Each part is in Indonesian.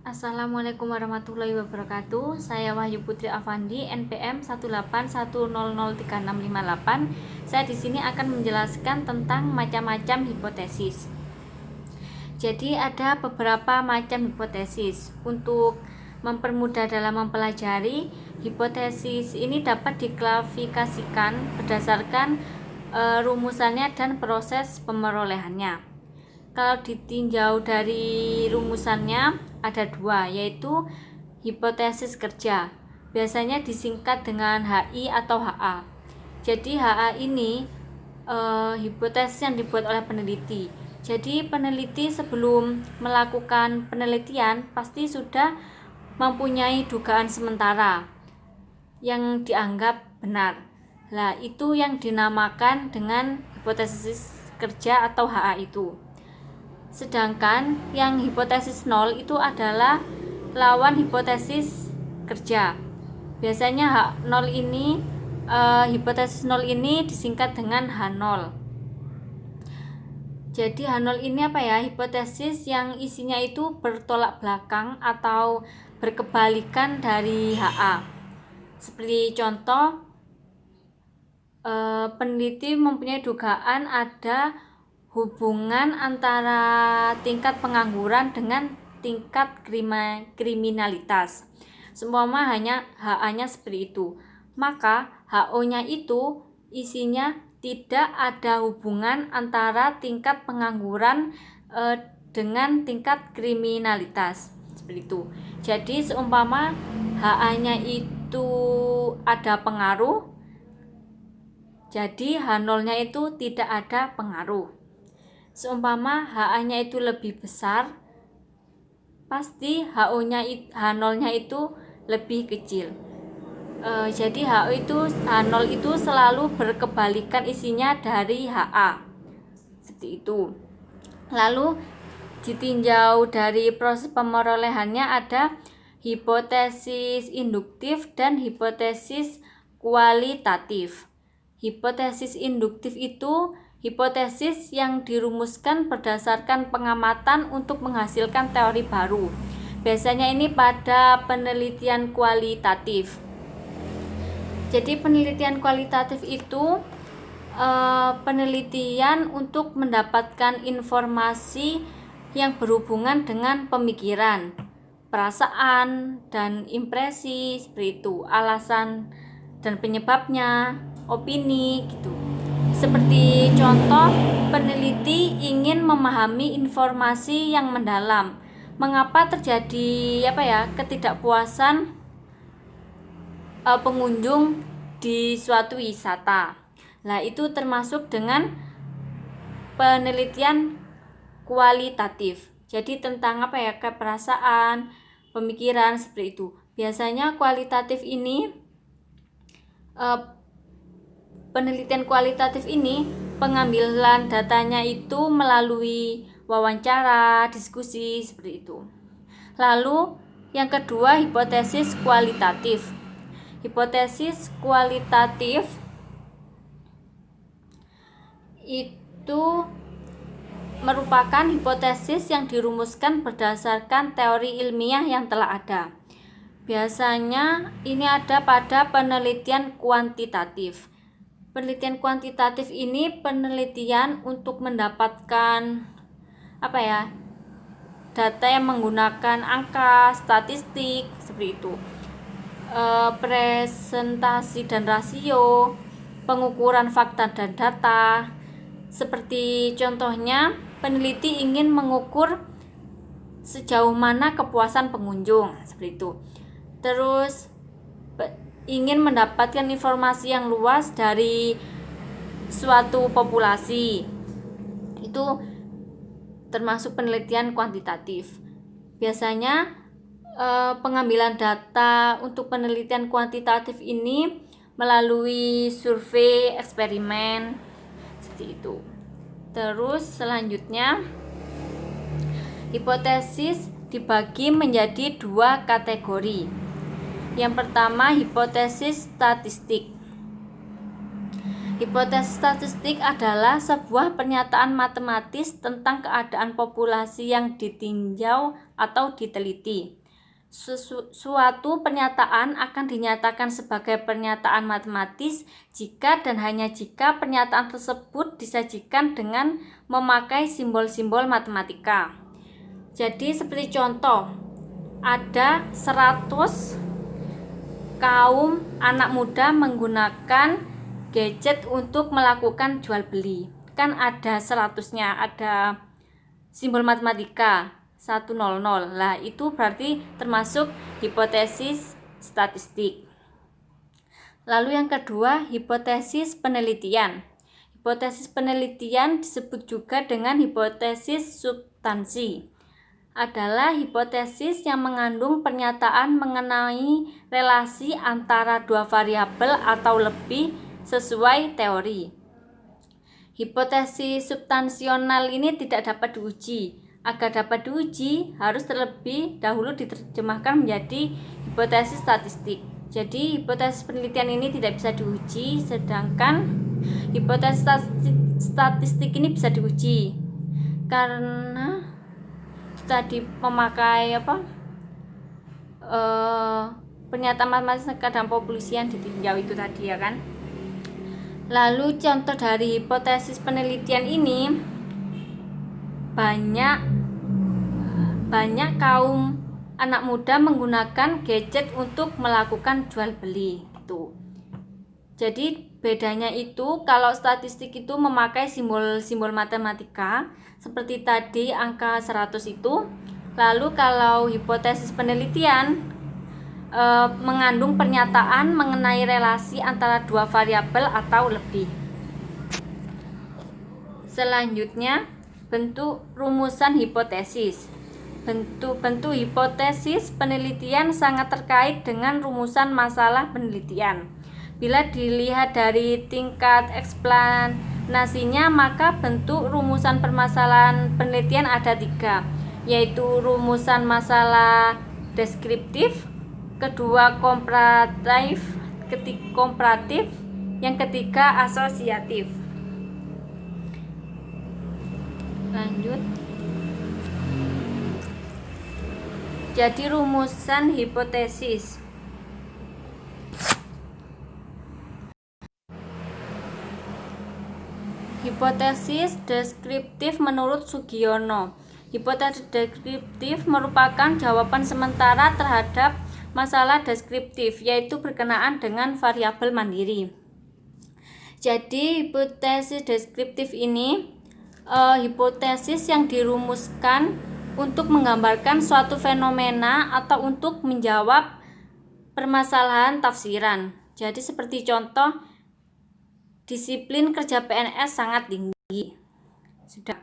Assalamualaikum warahmatullahi wabarakatuh. Saya Wahyu Putri Afandi, NPM 181003658. Saya di sini akan menjelaskan tentang macam-macam hipotesis. Jadi ada beberapa macam hipotesis. Untuk mempermudah dalam mempelajari, hipotesis ini dapat diklasifikasikan berdasarkan rumusannya dan proses pemerolehannya. Kalau ditinjau dari rumusannya ada dua, yaitu hipotesis kerja, biasanya disingkat dengan HI atau HA. Jadi HA ini hipotesis yang dibuat oleh peneliti. Jadi peneliti sebelum melakukan penelitian pasti sudah mempunyai dugaan sementara yang dianggap benar. Nah, itu yang dinamakan dengan hipotesis kerja atau HA itu. Sedangkan yang hipotesis nol itu adalah lawan hipotesis kerja. Biasanya H0 ini hipotesis nol ini disingkat dengan H0. Jadi H0 ini apa ya? Hipotesis yang isinya itu bertolak belakang atau berkebalikan dari HA. Seperti contoh, peneliti mempunyai dugaan ada hubungan antara tingkat pengangguran dengan tingkat kriminalitas. Seumpama hanya HA-nya seperti itu, maka HO-nya itu isinya tidak ada hubungan antara tingkat pengangguran dengan tingkat kriminalitas. Seperti itu. Jadi seumpama HA-nya itu ada pengaruh, jadi H0-nya itu tidak ada pengaruh. Seumpama HA-nya itu lebih besar, pasti H0-nya itu lebih kecil. Jadi H0 itu selalu berkebalikan isinya dari HA. Seperti itu. Lalu ditinjau dari proses pemerolehannya ada hipotesis induktif dan hipotesis kualitatif. Hipotesis induktif itu hipotesis yang dirumuskan berdasarkan pengamatan untuk menghasilkan teori baru. Biasanya ini pada penelitian kualitatif. Jadi penelitian kualitatif itu penelitian untuk mendapatkan informasi yang berhubungan dengan pemikiran, perasaan, dan impresi, seperti itu, alasan dan penyebabnya, opini, gitu. Seperti contoh, peneliti ingin memahami informasi yang mendalam. Mengapa terjadi ketidakpuasan pengunjung di suatu wisata. Nah, itu termasuk dengan penelitian kualitatif. Jadi tentang keperasaan, pemikiran, seperti itu. Biasanya kualitatif ini penelitian kualitatif ini pengambilan datanya itu melalui wawancara, diskusi, seperti itu. Lalu yang kedua, hipotesis kualitatif. Hipotesis kualitatif itu merupakan hipotesis yang dirumuskan berdasarkan teori ilmiah yang telah ada. Biasanya ini ada pada penelitian kuantitatif. Penelitian kuantitatif ini penelitian untuk mendapatkan data yang menggunakan angka, statistik, seperti itu, presentasi dan rasio, pengukuran fakta dan data. Seperti contohnya, peneliti ingin mengukur sejauh mana kepuasan pengunjung, seperti itu. Terus ingin mendapatkan informasi yang luas dari suatu populasi. Itu termasuk penelitian kuantitatif. Biasanya pengambilan data untuk penelitian kuantitatif ini melalui survei, eksperimen, seperti itu. Terus selanjutnya, hipotesis dibagi menjadi dua kategori. Yang pertama, hipotesis statistik. Hipotesis statistik adalah sebuah pernyataan matematis tentang keadaan populasi yang ditinjau atau diteliti. Suatu pernyataan akan dinyatakan sebagai pernyataan matematis jika dan hanya jika pernyataan tersebut disajikan dengan memakai simbol-simbol matematika. Jadi seperti contoh, ada 100 kaum anak muda menggunakan gadget untuk melakukan jual beli. Kan ada 100-nya, ada simbol matematika 100. Lah itu berarti termasuk hipotesis statistik. Lalu yang kedua, hipotesis penelitian. Hipotesis penelitian disebut juga dengan hipotesis substansi. Adalah hipotesis yang mengandung pernyataan mengenai relasi antara dua variabel atau lebih sesuai teori. Hipotesis substansional ini tidak dapat diuji. Agar dapat diuji, harus terlebih dahulu diterjemahkan menjadi hipotesis statistik. Jadi, hipotesis penelitian ini tidak bisa diuji, sedangkan hipotesis statistik ini bisa diuji. Karena tadi memakai pernyataan matematis keadaan populasi yang ditinjau itu tadi ya kan. Lalu contoh dari hipotesis penelitian ini, banyak kaum anak muda menggunakan gadget untuk melakukan jual beli gitu. Jadi bedanya itu kalau statistik itu memakai simbol-simbol matematika seperti tadi angka 100 itu. Lalu kalau hipotesis penelitian mengandung pernyataan mengenai relasi antara dua variabel atau lebih. Selanjutnya, bentuk rumusan hipotesis. Bentuk hipotesis penelitian sangat terkait dengan rumusan masalah penelitian. Bila dilihat dari tingkat eksplanasinya, maka bentuk rumusan permasalahan penelitian ada 3, yaitu rumusan masalah deskriptif, kedua komparatif, yang ketiga asosiatif. Lanjut. Jadi rumusan hipotesis. Hipotesis deskriptif menurut Sugiono. Hipotesis deskriptif merupakan jawaban sementara terhadap masalah deskriptif, yaitu berkenaan dengan variabel mandiri. Jadi hipotesis deskriptif ini hipotesis yang dirumuskan untuk menggambarkan suatu fenomena atau untuk menjawab permasalahan tafsiran. Jadi seperti contoh, disiplin kerja PNS sangat tinggi. Sudah,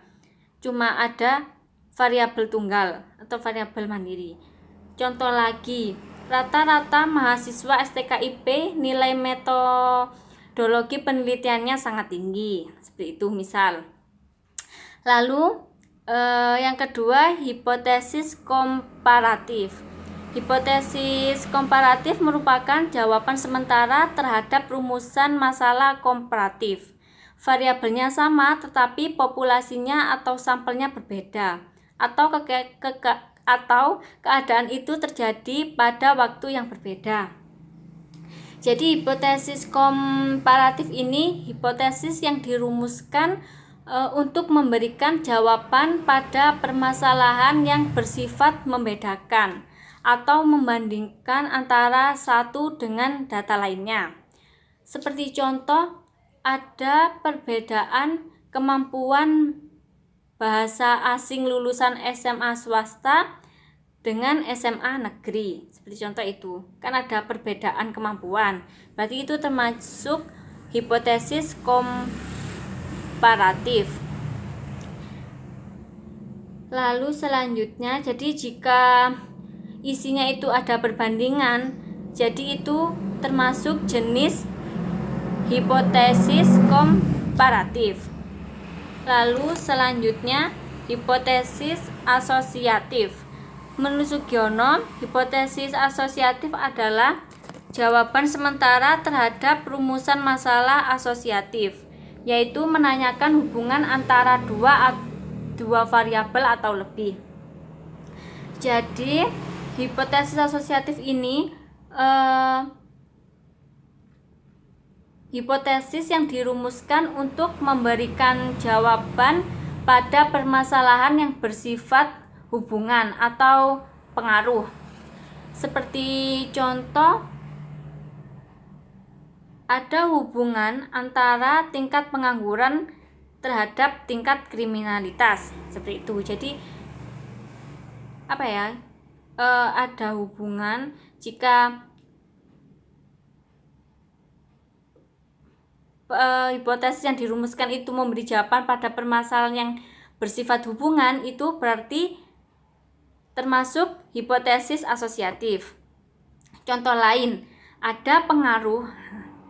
cuma ada variabel tunggal atau variabel mandiri. Contoh lagi, rata-rata mahasiswa STKIP nilai metodologi penelitiannya sangat tinggi. Seperti itu misal. Lalu yang kedua, hipotesis komparatif. Hipotesis komparatif merupakan jawaban sementara terhadap rumusan masalah komparatif. Variabelnya sama tetapi populasinya atau sampelnya berbeda, atau keadaan itu terjadi pada waktu yang berbeda. Jadi hipotesis komparatif ini hipotesis yang dirumuskan untuk memberikan jawaban pada permasalahan yang bersifat membedakan atau membandingkan antara satu dengan data lainnya. Seperti contoh, ada perbedaan kemampuan bahasa asing lulusan SMA swasta dengan SMA negeri. Seperti contoh itu, kan ada perbedaan kemampuan. Berarti itu termasuk hipotesis komparatif. Lalu selanjutnya, jadi jika isinya itu ada perbandingan, jadi itu termasuk jenis hipotesis komparatif. Lalu selanjutnya, hipotesis asosiatif. Menurut Sugiono, hipotesis asosiatif adalah jawaban sementara terhadap rumusan masalah asosiatif, yaitu menanyakan hubungan antara dua variabel atau lebih. Jadi hipotesis asosiatif ini hipotesis yang dirumuskan untuk memberikan jawaban pada permasalahan yang bersifat hubungan atau pengaruh. Seperti contoh, ada hubungan antara tingkat pengangguran terhadap tingkat kriminalitas, seperti itu. Jadi ada hubungan jika hipotesis yang dirumuskan itu memberi jawaban pada permasalahan yang bersifat hubungan, itu berarti termasuk hipotesis asosiatif. Contoh lain, ada pengaruh,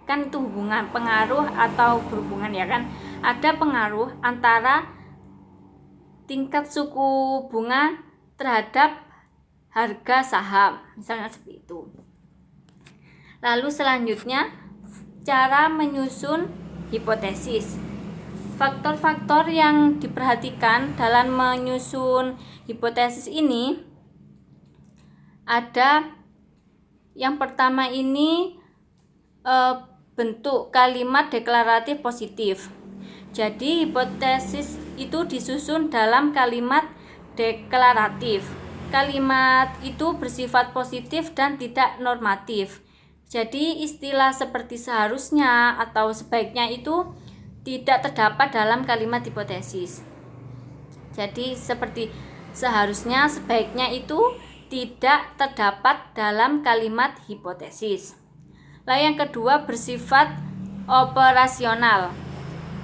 kan itu hubungan, pengaruh atau berhubungan ya kan, ada pengaruh antara tingkat suku bunga terhadap harga saham, misalnya seperti itu. Lalu selanjutnya, cara menyusun hipotesis. Faktor-faktor yang diperhatikan dalam menyusun hipotesis ini ada yang pertama ini bentuk kalimat deklaratif positif. Jadi hipotesis itu disusun dalam kalimat deklaratif. Kalimat itu bersifat positif dan tidak normatif. Jadi istilah seperti seharusnya atau sebaiknya itu tidak terdapat dalam kalimat hipotesis. Jadi seperti seharusnya, sebaiknya itu tidak terdapat dalam kalimat hipotesis. Lalu yang kedua, bersifat operasional.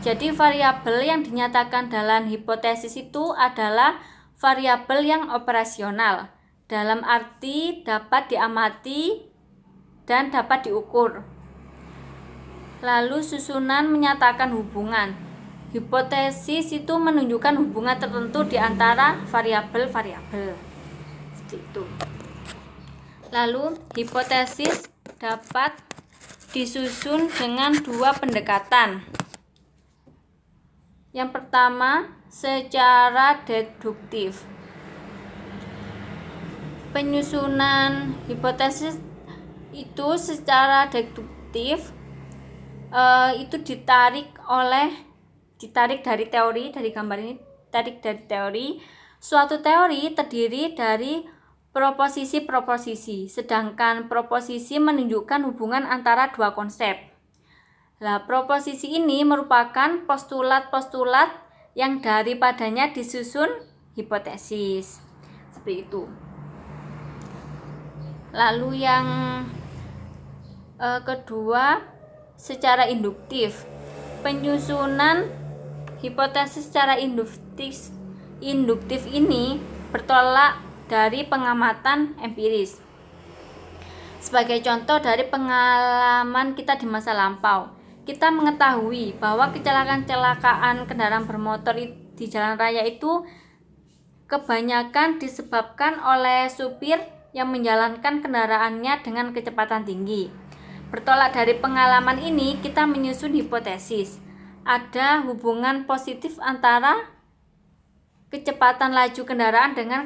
Jadi variabel yang dinyatakan dalam hipotesis itu adalah variabel yang operasional, dalam arti dapat diamati dan dapat diukur. Lalu susunan menyatakan hubungan. Hipotesis itu menunjukkan hubungan tertentu di antara variabel-variabel. Seperti itu. Lalu hipotesis dapat disusun dengan dua pendekatan. Yang pertama, secara deduktif. Penyusunan hipotesis itu secara deduktif itu ditarik dari teori, dari gambar ini ditarik dari teori. Suatu teori terdiri dari proposisi-proposisi, sedangkan proposisi menunjukkan hubungan antara dua konsep. Nah, proposisi ini merupakan postulat-postulat yang daripadanya disusun hipotesis. Seperti itu. Lalu yang kedua, secara induktif. Penyusunan hipotesis secara induktif ini bertolak dari pengamatan empiris. Sebagai contoh dari pengalaman kita di masa lampau, kita mengetahui bahwa kecelakaan kendaraan bermotor di jalan raya itu kebanyakan disebabkan oleh supir yang menjalankan kendaraannya dengan kecepatan tinggi. Bertolak dari pengalaman ini, kita menyusun hipotesis. Ada hubungan positif antara kecepatan laju kendaraan dengan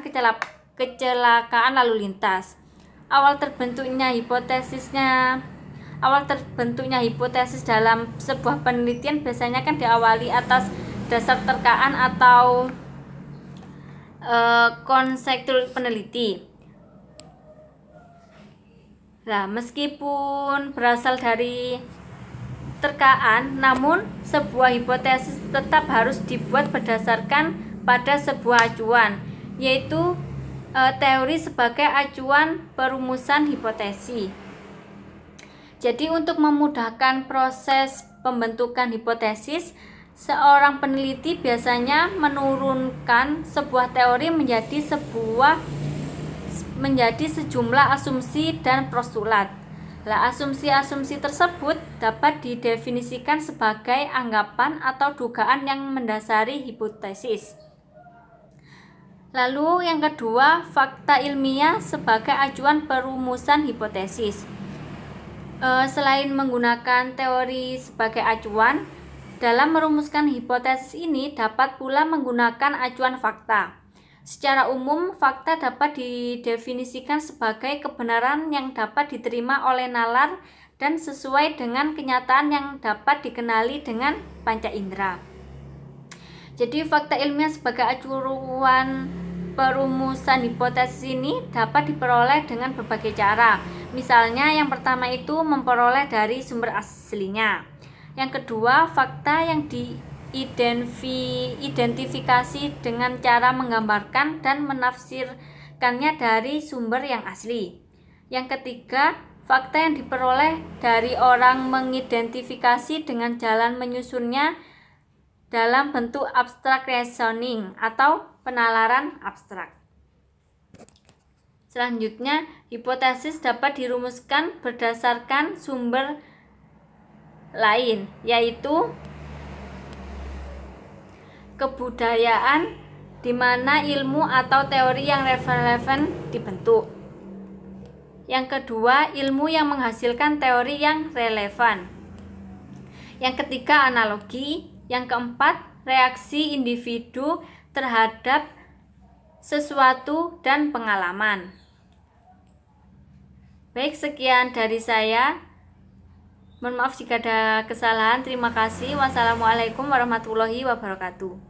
kecelakaan lalu lintas. Awal terbentuknya hipotesis dalam sebuah penelitian biasanya kan diawali atas dasar terkaan atau konjektur peneliti. Nah, meskipun berasal dari terkaan, namun sebuah hipotesis tetap harus dibuat berdasarkan pada sebuah acuan, yaitu teori sebagai acuan perumusan hipotesis. Jadi untuk memudahkan proses pembentukan hipotesis, seorang peneliti biasanya menurunkan sebuah teori menjadi sejumlah asumsi dan postulat. Nah, asumsi-asumsi tersebut dapat didefinisikan sebagai anggapan atau dugaan yang mendasari hipotesis. Lalu yang kedua, fakta ilmiah sebagai acuan perumusan hipotesis. Selain menggunakan teori sebagai acuan, dalam merumuskan hipotesis ini dapat pula menggunakan acuan fakta. Secara umum, fakta dapat didefinisikan sebagai kebenaran yang dapat diterima oleh nalar dan sesuai dengan kenyataan yang dapat dikenali dengan panca indera. Jadi, fakta ilmiah sebagai acuan perumusan hipotesis ini dapat diperoleh dengan berbagai cara. Misalnya, yang pertama itu memperoleh dari sumber aslinya. Yang kedua, fakta yang diidentifikasi dengan cara menggambarkan dan menafsirkannya dari sumber yang asli. Yang ketiga, fakta yang diperoleh dari orang mengidentifikasi dengan jalan menyusunnya dalam bentuk abstract reasoning atau penalaran abstrak. Selanjutnya, hipotesis dapat dirumuskan berdasarkan sumber lain, yaitu kebudayaan di mana ilmu atau teori yang relevan dibentuk. Yang kedua, ilmu yang menghasilkan teori yang relevan. Yang ketiga, analogi. Yang keempat, reaksi individu terhadap sesuatu dan pengalaman. Baik, sekian dari saya. Mohon maaf jika ada kesalahan. Terima kasih. Wassalamualaikum warahmatullahi wabarakatuh.